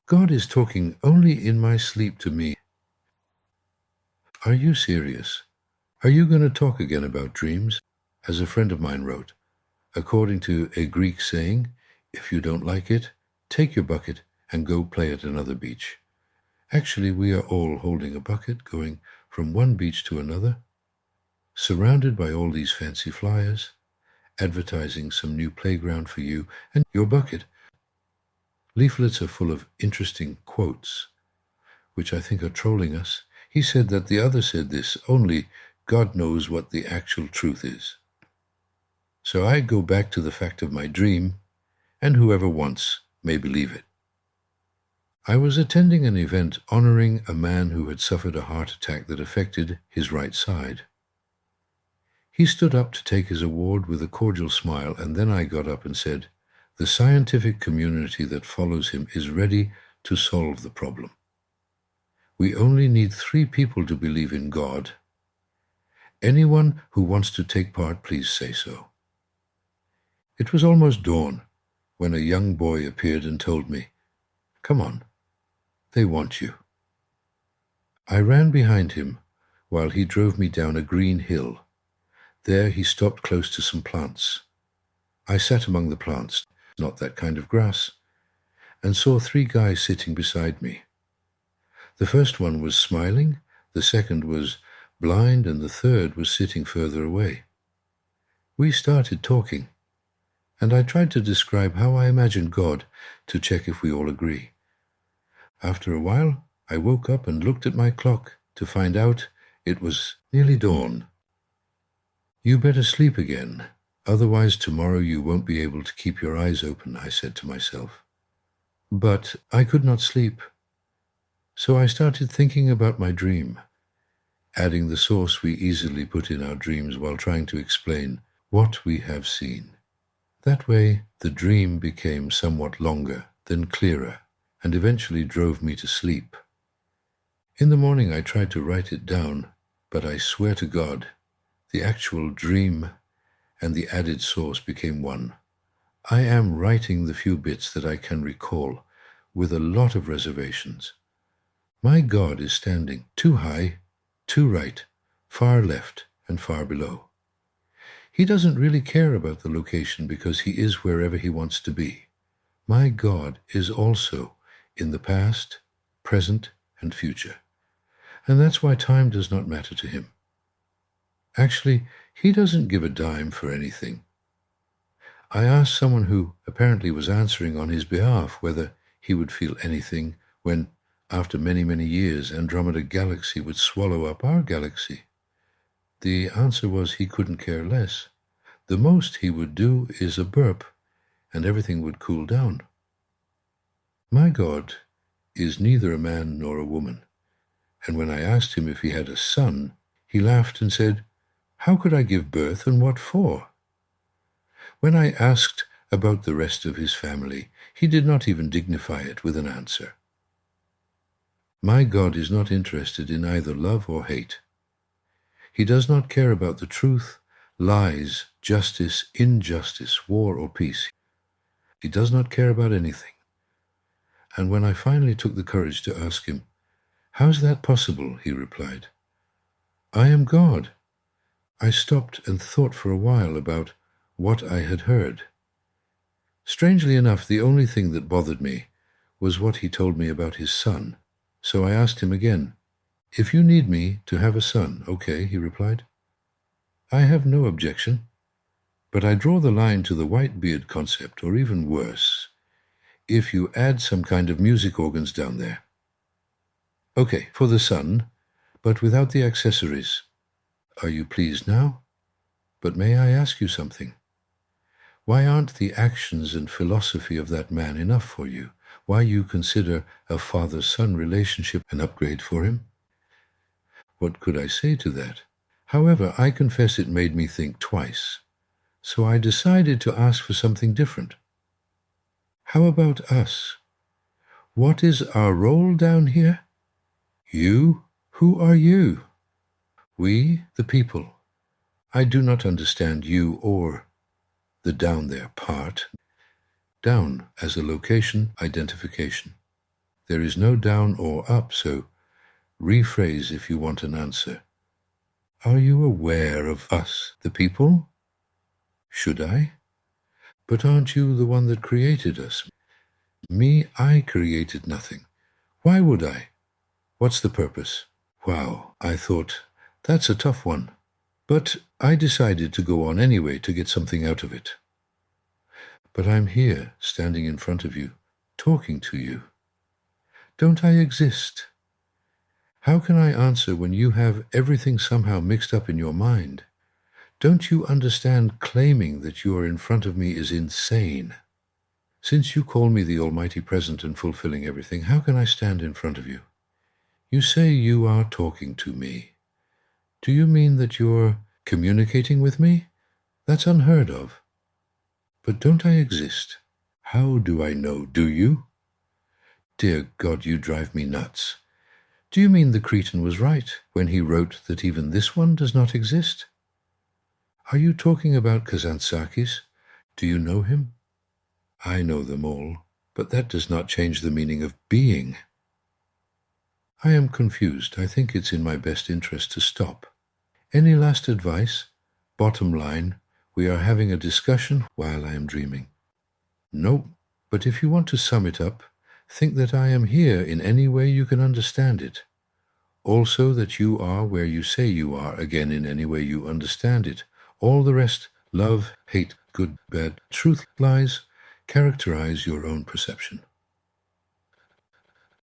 God is talking only in my sleep to me. Are you serious? Are you going to talk again about dreams? As a friend of mine wrote, according to a Greek saying, if you don't like it, take your bucket and go play at another beach. Actually, we are all holding a bucket, going from one beach to another, surrounded by all these fancy flyers, advertising some new playground for you and your bucket. Leaflets are full of interesting quotes, which I think are trolling us. He said that, the other said this, only God knows what the actual truth is. So I go back to the fact of my dream, and whoever wants may believe it. I was attending an event honoring a man who had suffered a heart attack that affected his right side. He stood up to take his award with a cordial smile, and then I got up and said, the scientific community that follows him is ready to solve the problem. We only need 3 people to believe in God. Anyone who wants to take part, please say so. It was almost dawn when a young boy appeared and told me, come on, they want you. I ran behind him while he drove me down a green hill. There he stopped close to some plants. I sat among the plants, not that kind of grass, and saw 3 guys sitting beside me. The first one was smiling, the second was blind, and the third was sitting further away. We started talking, and I tried to describe how I imagined God to check if we all agree. After a while, I woke up and looked at my clock to find out it was nearly dawn. You better sleep again, otherwise tomorrow you won't be able to keep your eyes open, I said to myself. But I could not sleep. So I started thinking about my dream, adding the source we easily put in our dreams while trying to explain what we have seen. That way, the dream became somewhat longer, then clearer, and eventually drove me to sleep. In the morning I tried to write it down, but I swear to God, the actual dream and the added source became one. I am writing the few bits that I can recall, with a lot of reservations. My God is standing too high, too right, far left, and far below. He doesn't really care about the location because he is wherever he wants to be. My God is also in the past, present, and future. And that's why time does not matter to him. Actually, he doesn't give a dime for anything. I asked someone who apparently was answering on his behalf whether he would feel anything when, after many, many years, Andromeda Galaxy would swallow up our galaxy. The answer was he couldn't care less. The most he would do is a burp, and everything would cool down. My God is neither a man nor a woman, and when I asked him if he had a son, he laughed and said, how could I give birth and what for? When I asked about the rest of his family, he did not even dignify it with an answer. My God is not interested in either love or hate. He does not care about the truth, lies, justice, injustice, war, or peace. He does not care about anything. And when I finally took the courage to ask him, how's that possible? He replied, I am God. I stopped and thought for a while about what I had heard. Strangely enough, the only thing that bothered me was what he told me about his son. So I asked him again, if you need me to have a son, okay, he replied. I have no objection, but I draw the line to the white beard concept, or even worse, if you add some kind of music organs down there. Okay, for the son, but without the accessories. Are you pleased now? But may I ask you something? Why aren't the actions and philosophy of that man enough for you? Why you consider a father-son relationship an upgrade for him? What could I say to that? However, I confess it made me think twice, so I decided to ask for something different. How about us? What is our role down here? You? Who are you? We, the people. I do not understand you or the down there part. Down as a location identification. There is no down or up, so rephrase if you want an answer. Are you aware of us, the people? Should I? But aren't you the one that created us? Me, I created nothing. Why would I? What's the purpose? Wow, I thought, that's a tough one. But I decided to go on anyway to get something out of it. But I'm here, standing in front of you, talking to you. Don't I exist? How can I answer when you have everything somehow mixed up in your mind? Don't you understand claiming that you are in front of me is insane? Since you call me the Almighty Present and fulfilling everything, how can I stand in front of you? You say you are talking to me. Do you mean that you're communicating with me? That's unheard of. But don't I exist? How do I know, do you? Dear God, you drive me nuts. Do you mean the Cretan was right when he wrote that even this one does not exist? Are you talking about Kazantzakis? Do you know him? I know them all, but that does not change the meaning of being. I am confused. I think it's in my best interest to stop. Any last advice? Bottom line, we are having a discussion while I am dreaming. Nope, but if you want to sum it up, think that I am here in any way you can understand it. Also that you are where you say you are, again in any way you understand it. All the rest, love, hate, good, bad, truth, lies, characterize your own perception.